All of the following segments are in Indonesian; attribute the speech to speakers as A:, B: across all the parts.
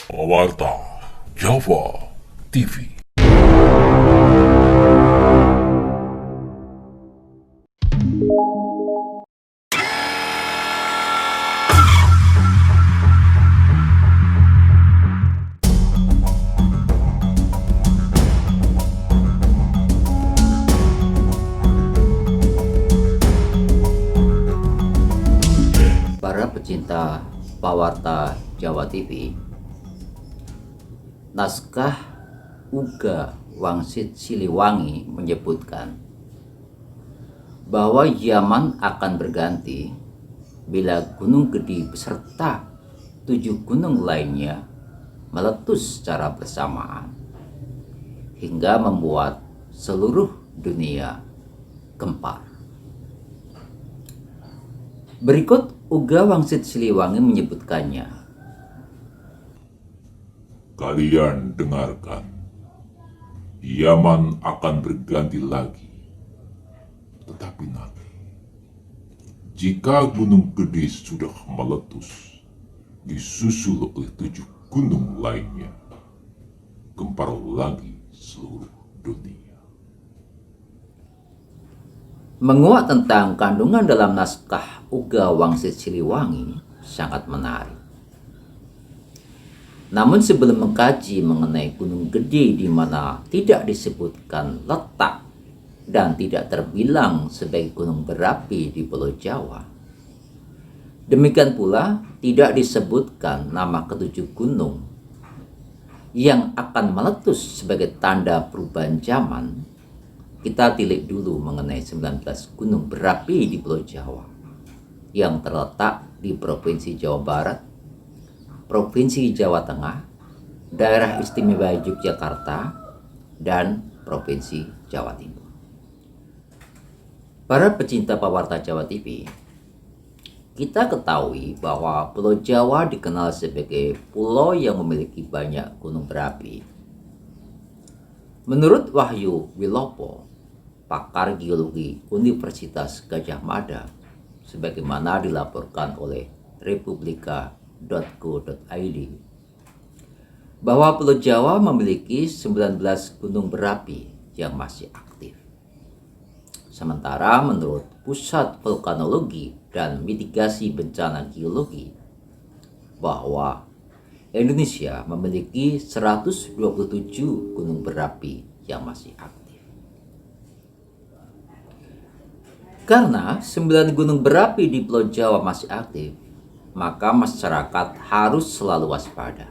A: Warta Java TV.
B: Para pecinta Pawarta Jawa TV, naskah Uga Wangsit Siliwangi menyebutkan bahwa zaman akan berganti bila Gunung Gede beserta 7 gunung lainnya meletus secara bersamaan hingga membuat seluruh dunia gempar. Berikut Uga Wangsit Siliwangi menyebutkannya.
A: Kalian dengarkan, Yaman akan berganti lagi. Tetapi nanti, jika Gunung Gede sudah meletus, disusul oleh 7 gunung lainnya, gempar lagi seluruh dunia.
B: Menguak tentang kandungan dalam naskah Uga Wangsit Siliwangi sangat menarik. Namun sebelum mengkaji mengenai Gunung Gede di mana tidak disebutkan letak dan tidak terbilang sebagai gunung berapi di Pulau Jawa, demikian pula tidak disebutkan nama ketujuh gunung yang akan meletus sebagai tanda perubahan zaman, kita tilik dulu mengenai 19 gunung berapi di Pulau Jawa yang terletak di Provinsi Jawa Barat, Provinsi Jawa Tengah, Daerah Istimewa Yogyakarta, dan Provinsi Jawa Timur. Para pecinta Pawarta Jawa TV, kita ketahui bahwa Pulau Jawa dikenal sebagai pulau yang memiliki banyak gunung berapi. Menurut Wahyu Wilopo, pakar geologi Universitas Gadjah Mada, sebagaimana dilaporkan oleh republika.go.id, bahwa Pulau Jawa memiliki 19 gunung berapi yang masih aktif. Sementara menurut Pusat Vulkanologi dan Mitigasi Bencana Geologi, bahwa Indonesia memiliki 127 gunung berapi yang masih aktif. Karena 9 gunung berapi di Pulau Jawa masih aktif, maka masyarakat harus selalu waspada.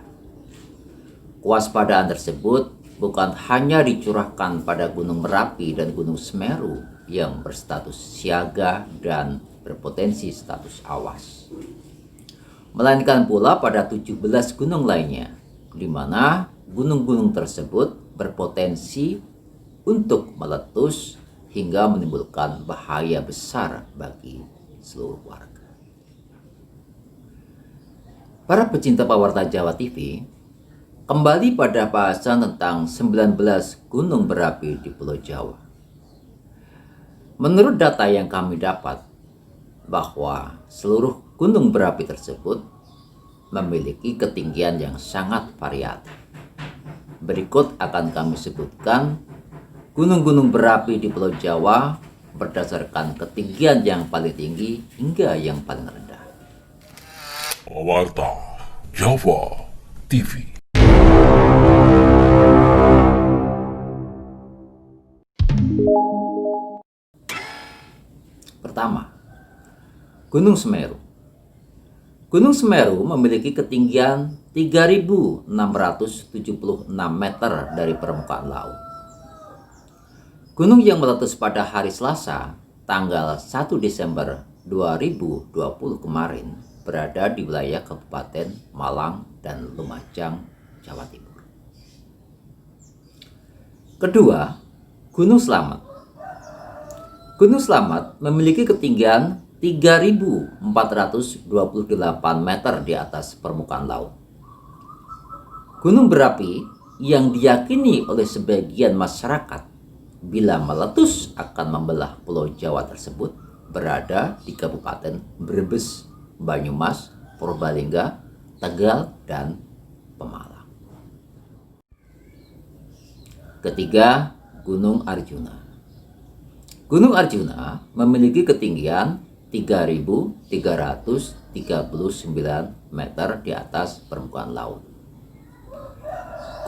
B: Kewaspadaan tersebut bukan hanya dicurahkan pada Gunung Merapi dan Gunung Semeru yang berstatus siaga dan berpotensi status awas, melainkan pula pada 17 gunung lainnya, di mana gunung-gunung tersebut berpotensi untuk meletus hingga menimbulkan bahaya besar bagi seluruh warga. Para pecinta Pawarta Jawa TV, kembali pada bahasan tentang 19 gunung berapi di Pulau Jawa. Menurut data yang kami dapat, bahwa seluruh gunung berapi tersebut memiliki ketinggian yang sangat variatif. Berikut akan kami sebutkan gunung-gunung berapi di Pulau Jawa berdasarkan ketinggian yang paling tinggi hingga yang paling rendah.
A: Warta Java TV.
B: Pertama, Gunung Semeru. Gunung Semeru memiliki ketinggian 3.676 meter dari permukaan laut. Gunung yang meletus pada hari Selasa, tanggal 1 Desember 2020 kemarin, berada di wilayah Kabupaten Malang dan Lumajang, Jawa Timur. Kedua, Gunung Slamet. Gunung Slamet memiliki ketinggian 3.428 meter di atas permukaan laut. Gunung berapi yang diyakini oleh sebagian masyarakat bila meletus akan membelah Pulau Jawa tersebut berada di Kabupaten Brebes, Banyumas, Purbalingga, Tegal, dan Pemalang. Ketiga, Gunung Arjuna. Gunung Arjuna memiliki ketinggian 3.339 meter di atas permukaan laut.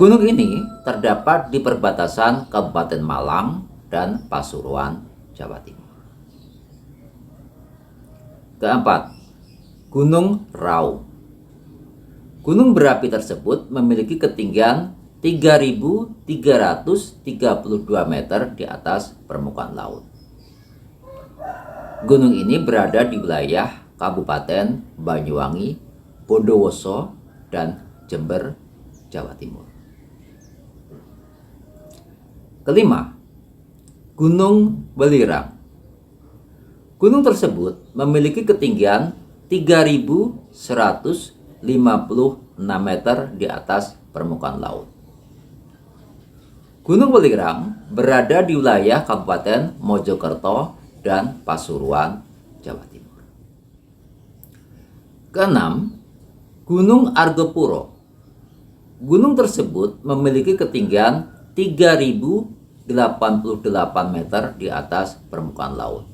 B: Gunung ini terdapat di perbatasan Kabupaten Malang dan Pasuruan, Jawa Timur. Keempat, Gunung Raung. Gunung berapi tersebut memiliki ketinggian 3.332 meter di atas permukaan laut. Gunung ini berada di wilayah Kabupaten Banyuwangi, Bondowoso, dan Jember, Jawa Timur. Kelima, Gunung Welirang. Gunung tersebut memiliki ketinggian 3.156 meter di atas permukaan laut. Gunung Welirang berada di wilayah Kabupaten Mojokerto dan Pasuruan, Jawa Timur. Keenam, Gunung Argopuro. Gunung tersebut memiliki ketinggian 3.088 meter di atas permukaan laut.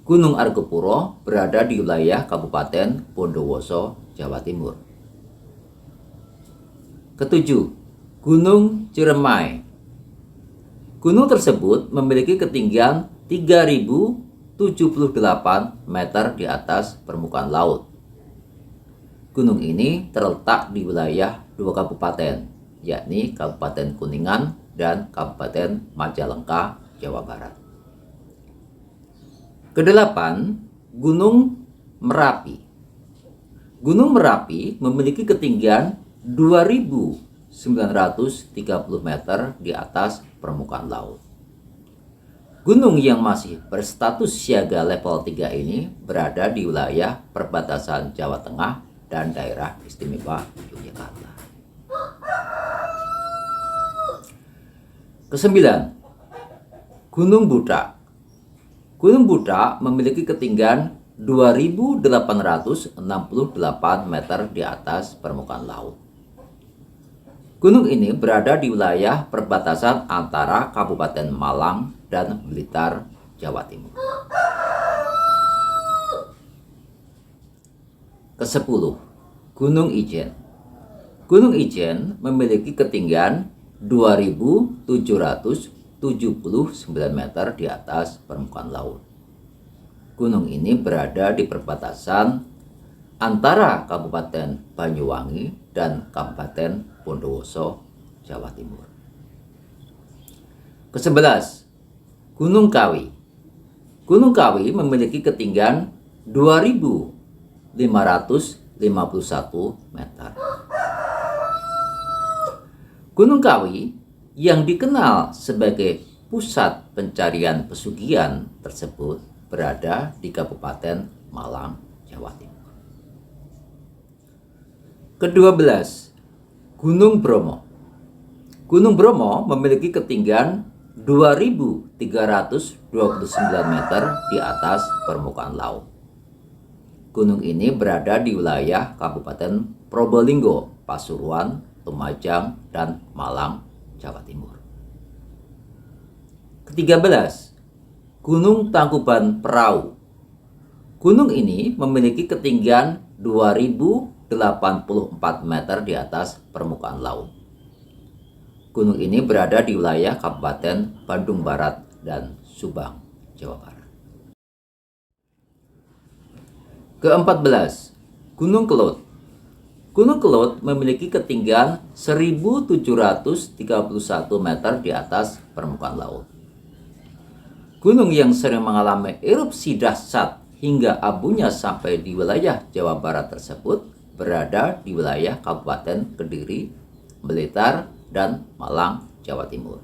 B: Gunung Argopuro berada di wilayah Kabupaten Bondowoso, Jawa Timur. Ketujuh, Gunung Ciremai. Gunung tersebut memiliki ketinggian 3.078 meter di atas permukaan laut. Gunung ini terletak di wilayah dua kabupaten, yakni Kabupaten Kuningan dan Kabupaten Majalengka, Jawa Barat. Kedelapan, Gunung Merapi. Gunung Merapi memiliki ketinggian 2.930 meter di atas permukaan laut. Gunung yang masih berstatus siaga level 3 ini berada di wilayah perbatasan Jawa Tengah dan daerah istimewa Yogyakarta. Kesembilan, Gunung Budak. Gunung Budak memiliki ketinggian 2.868 meter di atas permukaan laut. Gunung ini berada di wilayah perbatasan antara Kabupaten Malang dan Blitar, Jawa Timur. Kesepuluh, Gunung Ijen. Gunung Ijen memiliki ketinggian 2.779 meter di atas permukaan laut. Gunung ini berada di perbatasan antara Kabupaten Banyuwangi dan Kabupaten Bondowoso, Jawa Timur. Kesebelas, Gunung Kawi. Gunung Kawi memiliki ketinggian 2.551 meter. Gunung Kawi yang dikenal sebagai pusat pencarian pesugihan tersebut berada di Kabupaten Malang, Jawa Timur. Kedua-belas, Gunung Bromo. Gunung Bromo memiliki ketinggian 2.329 meter di atas permukaan laut. Gunung ini berada di wilayah Kabupaten Probolinggo, Pasuruan, Lumajang, dan Malang, Jawa Timur. Ke-13, Gunung Tangkuban Perahu. Gunung ini memiliki ketinggian 2.084 meter di atas permukaan laut. Gunung ini berada di wilayah Kabupaten Bandung Barat dan Subang, Jawa Barat. Ke-14, Gunung Kelud. Gunung Kelud memiliki ketinggian 1.731 meter di atas permukaan laut. Gunung yang sering mengalami erupsi dahsyat hingga abunya sampai di wilayah Jawa Barat tersebut berada di wilayah Kabupaten Kediri, Blitar, dan Malang, Jawa Timur.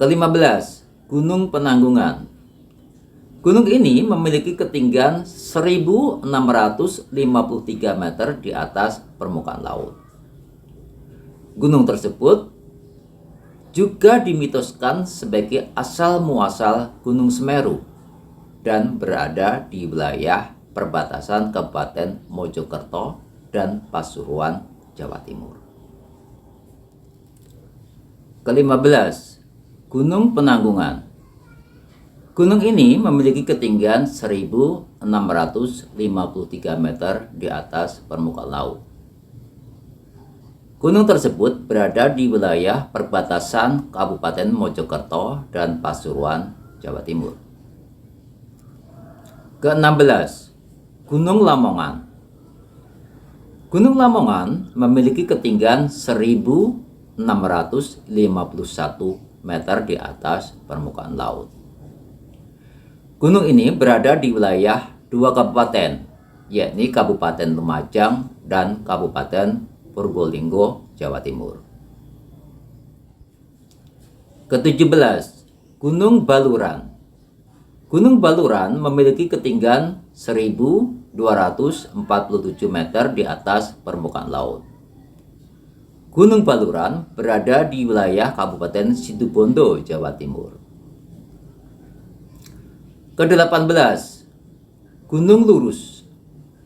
B: Ke-15, Gunung Penanggungan. Gunung ini memiliki ketinggian 1.653 meter di atas permukaan laut. Gunung tersebut juga dimitoskan sebagai asal-muasal Gunung Semeru dan berada di wilayah perbatasan Kabupaten Mojokerto dan Pasuruan, Jawa Timur. Ke-15, Gunung Penanggungan. Gunung ini memiliki ketinggian 1.653 meter di atas permukaan laut. Gunung tersebut berada di wilayah perbatasan Kabupaten Mojokerto dan Pasuruan, Jawa Timur. Ke-16, Gunung Lamongan. Gunung Lamongan memiliki ketinggian 1.651 meter di atas permukaan laut. Gunung ini berada di wilayah dua kabupaten, yakni Kabupaten Lumajang dan Kabupaten Purbolinggo, Jawa Timur. Ke-17, Gunung Baluran. Gunung Baluran memiliki ketinggian 1.247 meter di atas permukaan laut. Gunung Baluran berada di wilayah Kabupaten Situbondo, Jawa Timur. Ke-18, Gunung Lurus.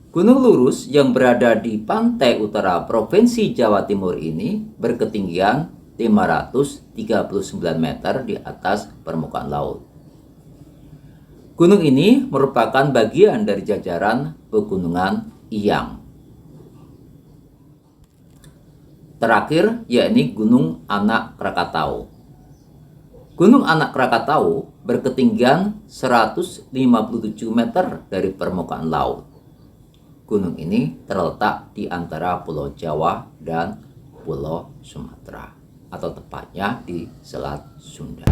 B: Gunung Lurus yang berada di pantai utara Provinsi Jawa Timur ini berketinggian 539 meter di atas permukaan laut. Gunung ini merupakan bagian dari jajaran Pegunungan Iyang. Terakhir, yakni Gunung Anak Krakatau. Gunung Anak Krakatau berketinggian 157 meter dari permukaan laut. Gunung ini terletak di antara Pulau Jawa dan Pulau Sumatera, atau tepatnya di Selat Sunda.